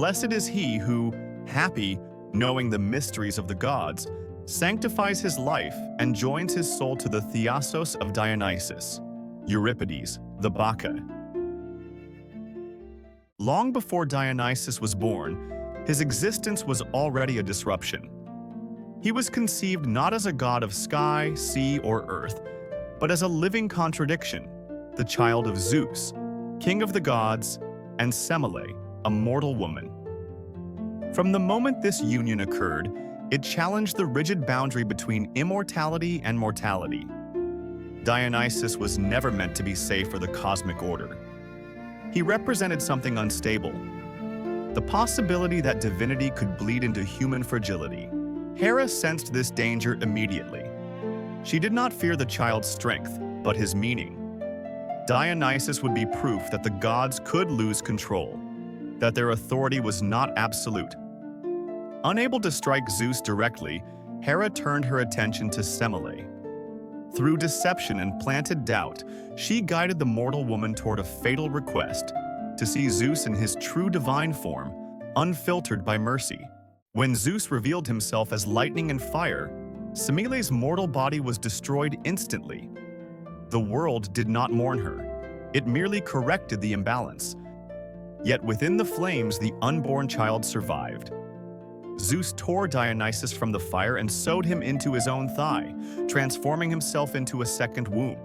Blessed is he who, happy, knowing the mysteries of the gods, sanctifies his life and joins his soul to the Theasos of Dionysus, Euripides, the Bacchae. Long before Dionysus was born, his existence was already a disruption. He was conceived not as a god of sky, sea, or earth, but as a living contradiction, the child of Zeus, king of the gods, and Semele, a mortal woman. From the moment this union occurred, it challenged the rigid boundary between immortality and mortality. Dionysus was never meant to be safe for the cosmic order. He represented something unstable, the possibility that divinity could bleed into human fragility. Hera sensed this danger immediately. She did not fear the child's strength, but his meaning. Dionysus would be proof that the gods could lose control, that their authority was not absolute. Unable to strike Zeus directly, Hera turned her attention to Semele. Through deception and planted doubt, she guided the mortal woman toward a fatal request, to see Zeus in his true divine form, unfiltered by mercy. When Zeus revealed himself as lightning and fire, Semele's mortal body was destroyed instantly. The world did not mourn her. It merely corrected the imbalance. Yet within the flames, the unborn child survived. Zeus tore Dionysus from the fire and sewed him into his own thigh, transforming himself into a second womb.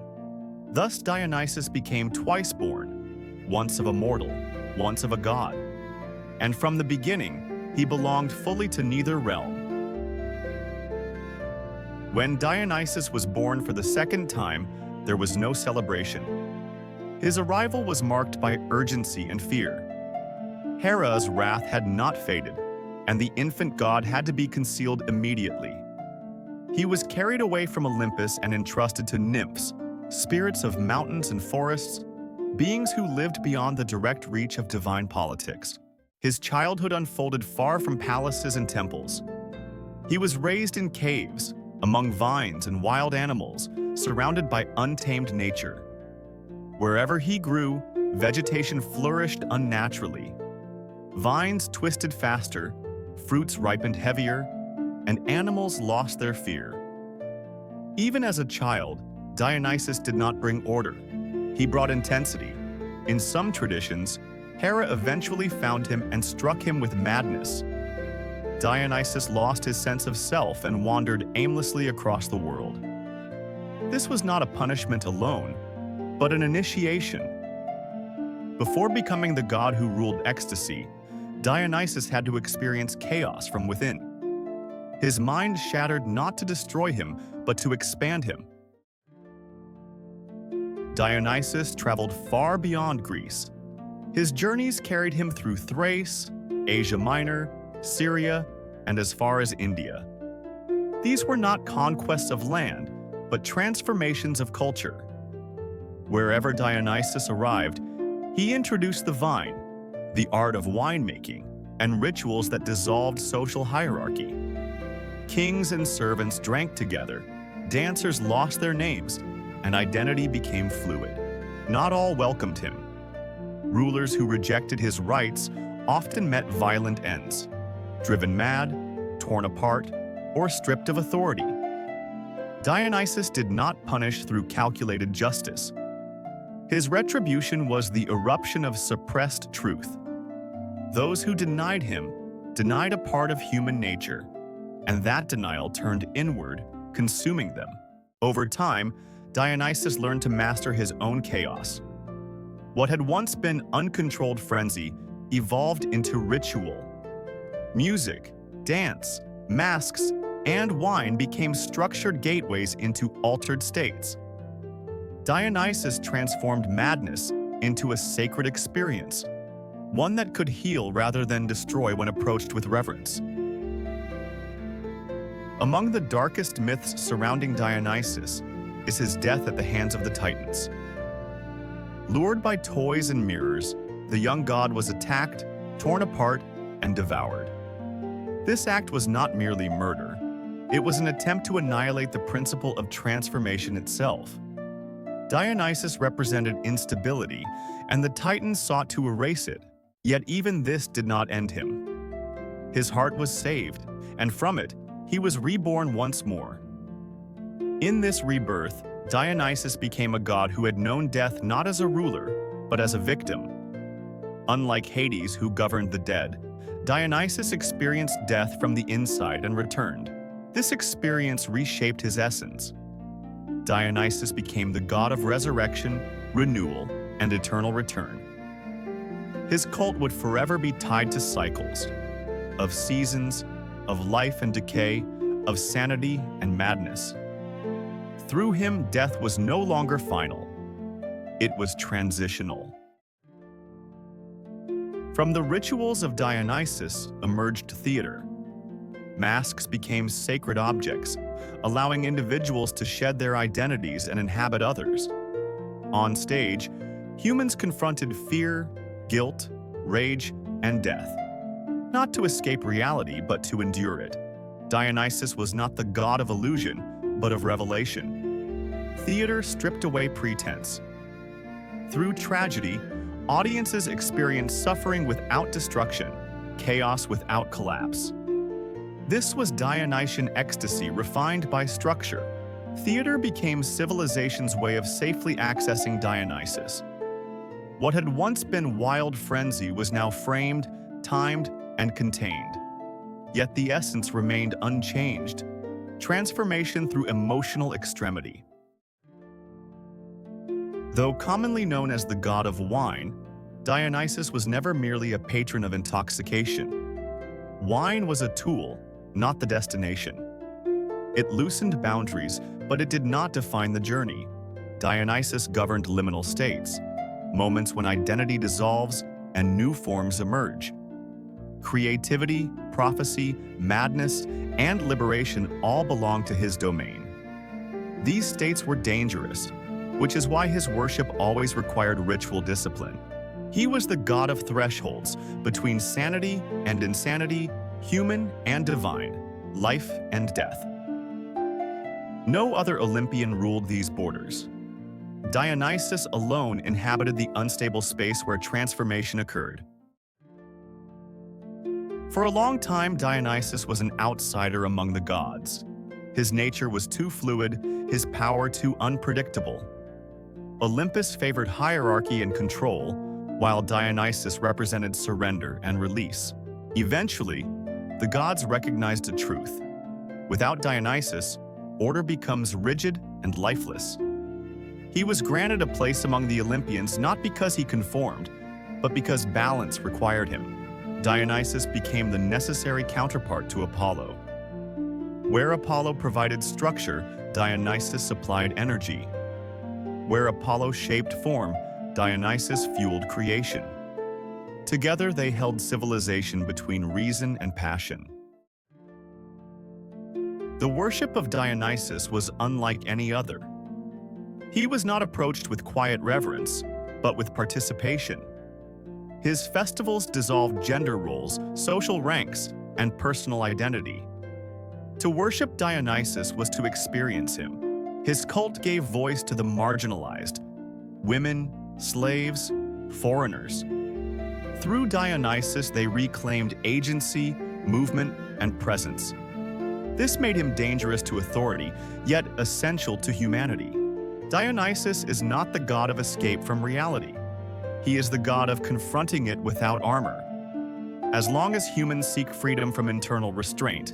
Thus Dionysus became twice born, once of a mortal, once of a god. And from the beginning, he belonged fully to neither realm. When Dionysus was born for the second time, there was no celebration. His arrival was marked by urgency and fear. Hera's wrath had not faded, and the infant god had to be concealed immediately. He was carried away from Olympus and entrusted to nymphs, spirits of mountains and forests, beings who lived beyond the direct reach of divine politics. His childhood unfolded far from palaces and temples. He was raised in caves, among vines and wild animals, surrounded by untamed nature. Wherever he grew, vegetation flourished unnaturally. Vines twisted faster, fruits ripened heavier, and animals lost their fear. Even as a child, Dionysus did not bring order. He brought intensity. In some traditions, Hera eventually found him and struck him with madness. Dionysus lost his sense of self and wandered aimlessly across the world. This was not a punishment alone, but an initiation. Before becoming the god who ruled ecstasy, Dionysus had to experience chaos from within. His mind shattered not to destroy him, but to expand him. Dionysus traveled far beyond Greece. His journeys carried him through Thrace, Asia Minor, Syria, and as far as India. These were not conquests of land, but transformations of culture. Wherever Dionysus arrived, he introduced the vine, the art of winemaking, and rituals that dissolved social hierarchy. Kings and servants drank together, dancers lost their names, and identity became fluid. Not all welcomed him. Rulers who rejected his rights often met violent ends, driven mad, torn apart, or stripped of authority. Dionysus did not punish through calculated justice. His retribution was the eruption of suppressed truth. Those who denied him denied a part of human nature, and that denial turned inward, consuming them. Over time, Dionysus learned to master his own chaos. What had once been uncontrolled frenzy evolved into ritual. Music, dance, masks, and wine became structured gateways into altered states. Dionysus transformed madness into a sacred experience, one that could heal rather than destroy when approached with reverence. Among the darkest myths surrounding Dionysus is his death at the hands of the Titans. Lured by toys and mirrors, the young god was attacked, torn apart, and devoured. This act was not merely murder. It was an attempt to annihilate the principle of transformation itself. Dionysus represented instability, and the Titans sought to erase it, Yet even this did not end him. His heart was saved, and from it, he was reborn once more. In this rebirth, Dionysus became a god who had known death not as a ruler, but as a victim. Unlike Hades, who governed the dead, Dionysus experienced death from the inside and returned. This experience reshaped his essence. Dionysus became the god of resurrection, renewal, and eternal return. His cult would forever be tied to cycles of seasons, of life and decay, of sanity and madness. Through him, death was no longer final. It was transitional. From the rituals of Dionysus emerged theater. Masks became sacred objects, allowing individuals to shed their identities and inhabit others. On stage, humans confronted fear, guilt, rage, and death. Not to escape reality, but to endure it. Dionysus was not the god of illusion, but of revelation. Theater stripped away pretense. Through tragedy, audiences experienced suffering without destruction, chaos without collapse. This was Dionysian ecstasy refined by structure. Theater became civilization's way of safely accessing Dionysus. What had once been wild frenzy was now framed, timed, and contained. Yet the essence remained unchanged. Transformation through emotional extremity. Though commonly known as the god of wine, Dionysus was never merely a patron of intoxication. Wine was a tool, not the destination. It loosened boundaries, but it did not define the journey. Dionysus governed liminal states, moments when identity dissolves and new forms emerge. Creativity, prophecy, madness, and liberation all belong to his domain. These states were dangerous, which is why his worship always required ritual discipline. He was the god of thresholds between sanity and insanity, human and divine, life and death. No other Olympian ruled these borders. Dionysus alone inhabited the unstable space where transformation occurred. For a long time, Dionysus was an outsider among the gods. His nature was too fluid, his power too unpredictable. Olympus favored hierarchy and control, while Dionysus represented surrender and release. Eventually, the gods recognized a truth. Without Dionysus, order becomes rigid and lifeless. He was granted a place among the Olympians not because he conformed, but because balance required him. Dionysus became the necessary counterpart to Apollo. Where Apollo provided structure, Dionysus supplied energy. Where Apollo shaped form, Dionysus fueled creation. Together, they held civilization between reason and passion. The worship of Dionysus was unlike any other. He was not approached with quiet reverence, but with participation. His festivals dissolved gender roles, social ranks, and personal identity. To worship Dionysus was to experience him. His cult gave voice to the marginalized: women, slaves, foreigners. Through Dionysus, they reclaimed agency, movement, and presence. This made him dangerous to authority, yet essential to humanity. Dionysus is not the god of escape from reality. He is the god of confronting it without armor. As long as humans seek freedom from internal restraint,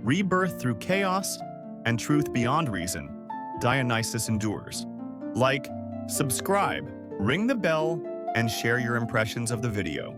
rebirth through chaos, and truth beyond reason, Dionysus endures. Like, subscribe, ring the bell, and share your impressions of the video.